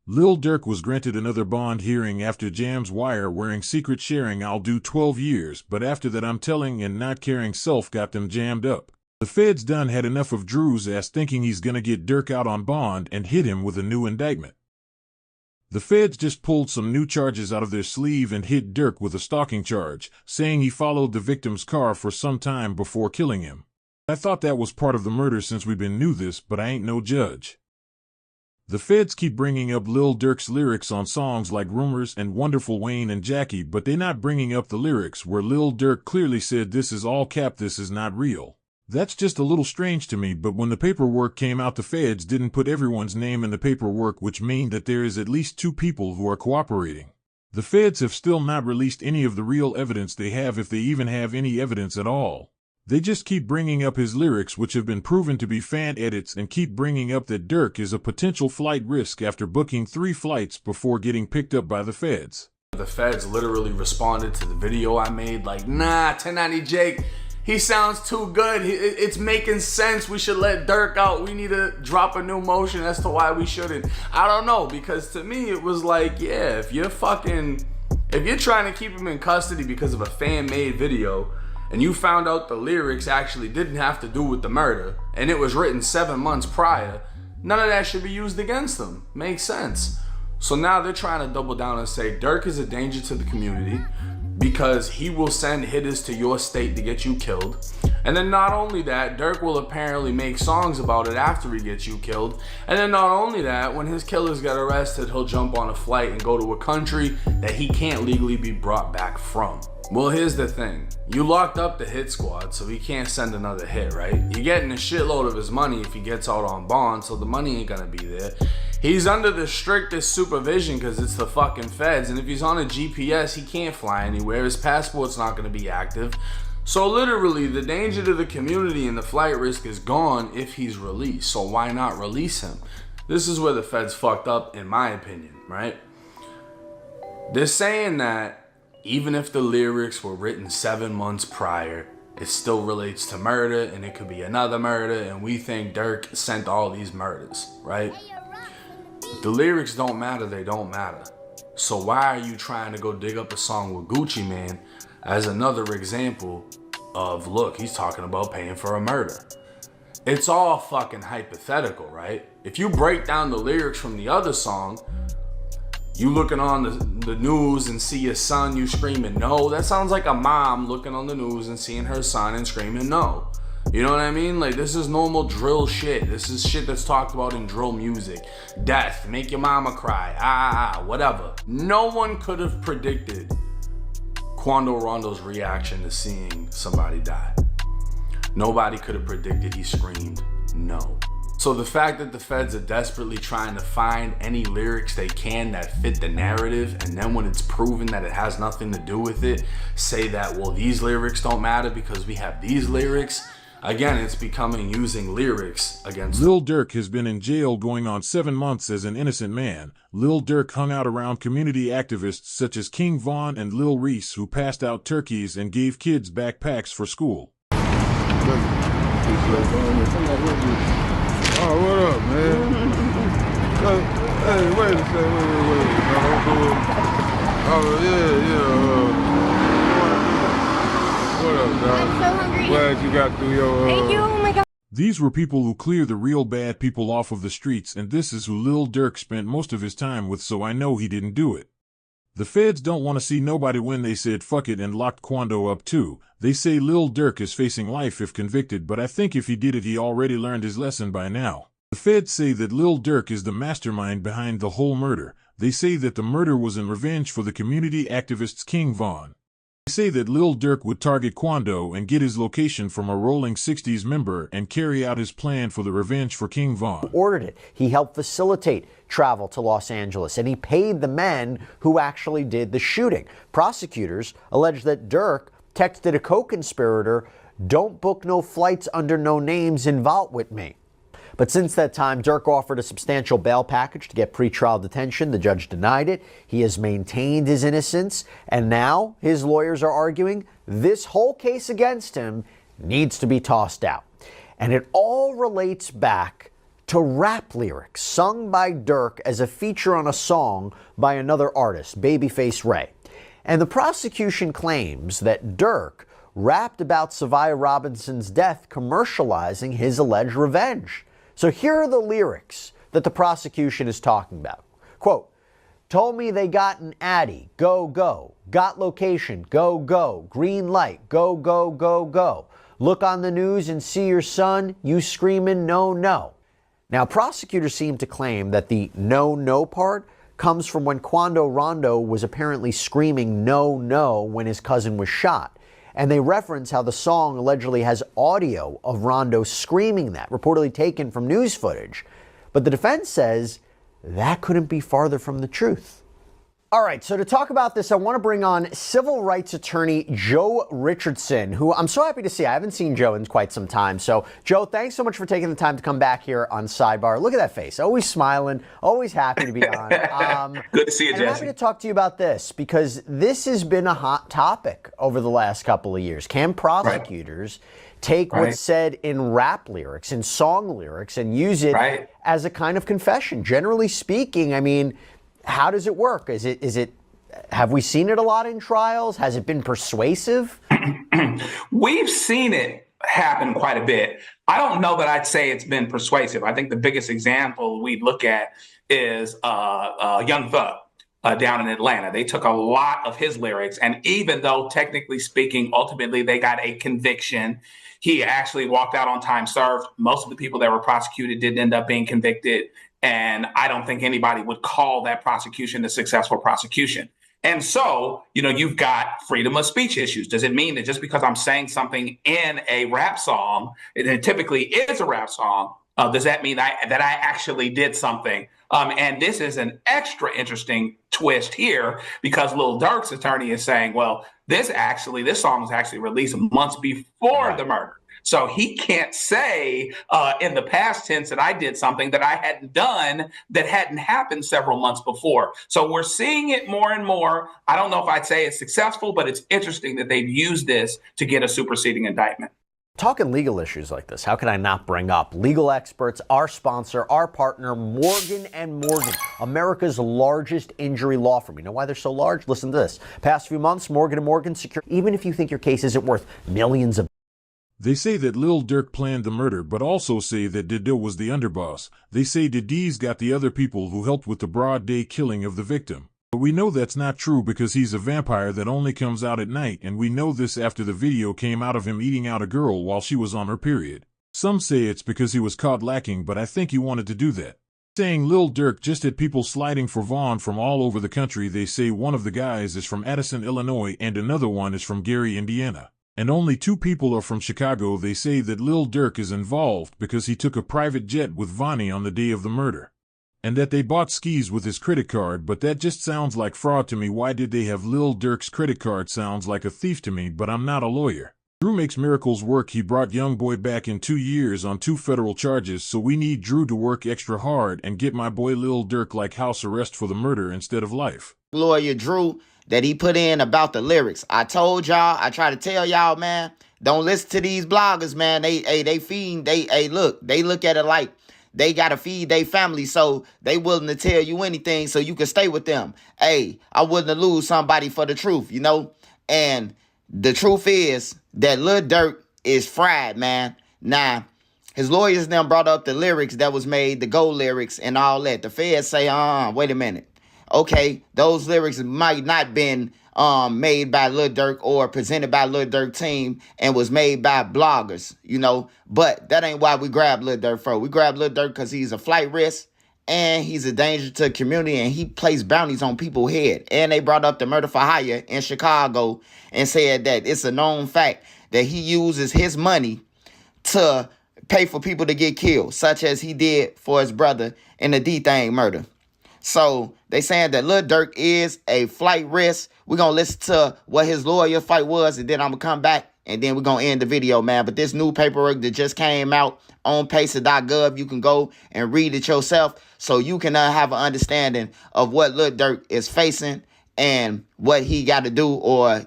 Lil Durk was granted another bond hearing after Jam's wire wearing secret sharing I'll do 12 years, but after that I'm telling and not caring self got them jammed up. The feds done had enough of Drew's ass thinking he's gonna get Durk out on bond and hit him with a new indictment. The feds just pulled some new charges out of their sleeve and hit Durk with a stalking charge, saying he followed the victim's car for some time before killing him. I thought that was part of the murder since we been knew this, but I ain't no judge. The feds keep bringing up Lil Durk's lyrics on songs like Rumors and Wonderful Wayne and Jackie, but they not bringing up the lyrics where Lil Durk clearly said this is all cap, this is not real. That's just a little strange to me, but when the paperwork came out the feds didn't put everyone's name in the paperwork, which means that there is at least 2 people who are cooperating. The feds have still not released any of the real evidence they have, if they even have any evidence at all. They just keep bringing up his lyrics, which have been proven to be fan edits, and keep bringing up that Durk is a potential flight risk after booking 3 flights before getting picked up by the feds. The feds literally responded to the video I made like, nah, 1090 Jake, he sounds too good. It's making sense. We should let Durk out. We need to drop a new motion as to why we shouldn't. I don't know, because to me it was like, yeah, if you're trying to keep him in custody because of a fan-made video, and you found out the lyrics actually didn't have to do with the murder, and it was written 7 months prior, none of that should be used against them. Makes sense. So now they're trying to double down and say Durk is a danger to the community because he will send hitters to your state to get you killed. And then not only that, Durk will apparently make songs about it after he gets you killed. And then not only that, when his killers get arrested, he'll jump on a flight and go to a country that he can't legally be brought back from. Well, here's the thing. You locked up the hit squad, so he can't send another hit, right? You're getting a shitload of his money if he gets out on bond, so the money ain't gonna be there. He's under the strictest supervision because it's the fucking feds, and if he's on a GPS, he can't fly anywhere. His passport's not gonna be active. So literally, the danger to the community and the flight risk is gone if he's released. So why not release him? This is where the feds fucked up, in my opinion, right? They're saying that even if the lyrics were written 7 months prior, it still relates to murder, and it could be another murder, and we think Durk sent all these murders, right? If the lyrics don't matter, they don't matter. So why are you trying to go dig up a song with Gucci Mane as another example of, look, he's talking about paying for a murder? It's all fucking hypothetical, right? If you break down the lyrics from the other song, you looking on the news and see your son, you screaming no. That sounds like a mom looking on the news and seeing her son and screaming no. You know what I mean? Like, this is normal drill shit. This is shit that's talked about in drill music. Death, make your mama cry, whatever. No one could have predicted Quando Rondo's reaction to seeing somebody die. Nobody could have predicted he screamed no. So the fact that the feds are desperately trying to find any lyrics they can that fit the narrative, and then when it's proven that it has nothing to do with it, say that, well, these lyrics don't matter because we have these lyrics. Again, it's becoming using lyrics against... Lil Durk has been in jail going on 7 months as an innocent man. Lil Durk hung out around community activists such as King Von and Lil Reese, who passed out turkeys and gave kids backpacks for school. Oh, what up, man? Hey, wait a second, wait. No, don't do it. Oh, yeah. What up, dog? I'm so hungry. Glad you got through your... Thank you, oh my God. These were people who clear the real bad people off of the streets, and this is who Lil Durk spent most of his time with, so I know he didn't do it. The feds don't want to see nobody win. They said fuck it and locked Quando up too. They say Lil Durk is facing life if convicted, but I think if he did it, he already learned his lesson by now. The feds say that Lil Durk is the mastermind behind the whole murder. They say that the murder was in revenge for the community activists King Von. They say that Lil Durk would target Quando and get his location from a Rolling 60s member and carry out his plan for the revenge for King Von. Ordered it. He helped facilitate travel to Los Angeles, and he paid the men who actually did the shooting. Prosecutors allege that Durk texted a co-conspirator, "Don't book no flights under no names involved with me." But since that time, Durk offered a substantial bail package to get pretrial detention. The judge denied it. He has maintained his innocence, and now his lawyers are arguing this whole case against him needs to be tossed out. And it all relates back to rap lyrics sung by Durk as a feature on a song by another artist, Babyface Ray. And the prosecution claims that Durk rapped about Savia Robinson's death, commercializing his alleged revenge. So here are the lyrics that the prosecution is talking about. Quote, "Told me they got an Addy, go, go. Got location, go, go. Green light, go, go, go, go. Look on the news and see your son, you screaming no, no." Now, prosecutors seem to claim that the no, no part comes from when Quando Rondo was apparently screaming no, no when his cousin was shot. And they reference how the song allegedly has audio of Rondo screaming that, reportedly taken from news footage. But the defense says that couldn't be farther from the truth. All right, so to talk about this, I want to bring on civil rights attorney Joe Richardson, who I'm so happy to see. I haven't seen Joe in quite some time. So, Joe, thanks so much for taking the time to come back here on Sidebar. Look at that face. Always smiling, always happy to be on. Good to see you, Jesse. I'm happy to talk to you about this because this has been a hot topic over the last couple of years. Can prosecutors take what's said in rap lyrics, in song lyrics, and use it as a kind of confession? Generally speaking, I mean, how does it work? Have we seen it a lot in trials? Has it been persuasive? We've seen it happen quite a bit. I don't know that I'd say it's been persuasive. I think the biggest example we look at is Young Thug down in Atlanta. They took a lot of his lyrics, and even though technically speaking, ultimately they got a conviction, he actually walked out on time served. Most of the people that were prosecuted didn't end up being convicted. And I don't think anybody would call that prosecution a successful prosecution. And so, you've got freedom of speech issues. Does it mean that just because I'm saying something in a rap song, it typically is a rap song, does that mean that I actually did something? And this is an extra interesting twist here because Lil Durk's attorney is saying, well, this song was actually released months before the murder. So he can't say in the past tense that I did something that I hadn't done that hadn't happened several months before. So we're seeing it more and more. I don't know if I'd say it's successful, but it's interesting that they've used this to get a superseding indictment. Talking legal issues like this, how can I not bring up legal experts, our sponsor, our partner, Morgan & Morgan, America's largest injury law firm. You know why they're so large? Listen to this. Past few months, Morgan & Morgan secured, even if you think your case isn't worth millions of. They say that Lil Durk planned the murder, but also say that Dido was the underboss. They say Diddy's got the other people who helped with the broad day killing of the victim. But we know that's not true because he's a vampire that only comes out at night, and we know this after the video came out of him eating out a girl while she was on her period. Some say it's because he was caught lacking, but I think he wanted to do that. Saying Lil Durk just had people sliding for Vaughn from all over the country. They say one of the guys is from Addison, Illinois, and another one is from Gary, Indiana. And only 2 people are from Chicago. They say that Lil Durk is involved because he took a private jet with Vonnie on the day of the murder. And that they bought skis with his credit card, but that just sounds like fraud to me. Why did they have Lil Durk's credit card? Sounds like a thief to me, but I'm not a lawyer. Drew makes miracles work. He brought Youngboy back in 2 years on 2 federal charges, so we need Drew to work extra hard and get my boy Lil Durk like house arrest for the murder instead of life. Lawyer Drew that he put in about the lyrics. I told y'all, I try to tell y'all, man, don't listen to these bloggers, man. They look at it like they got to feed their family, so they willing to tell you anything so you can stay with them. Hey, I wouldn't lose somebody for the truth, And the truth is that Lil Durk is fried, man. Now, his lawyers then brought up the lyrics that was made, the gold lyrics and all that. The feds say, wait a minute. Okay, those lyrics might not been made by Lil Durk or presented by Lil Durk team and was made by bloggers, But that ain't why we grabbed Lil Durk for. We grabbed Lil Durk because he's a flight risk and he's a danger to the community and he placed bounties on people's head. And they brought up the murder for hire in Chicago and said that it's a known fact that he uses his money to pay for people to get killed, such as he did for his brother in the D-Thing murder. So they saying that Lil Durk is a flight risk. We're going to listen to what his lawyer fight was, and then I'm going to come back, and then we're going to end the video, man. But this new paperwork that just came out on pacer.gov, you can go and read it yourself so you can have an understanding of what Lil Durk is facing and what he got to do or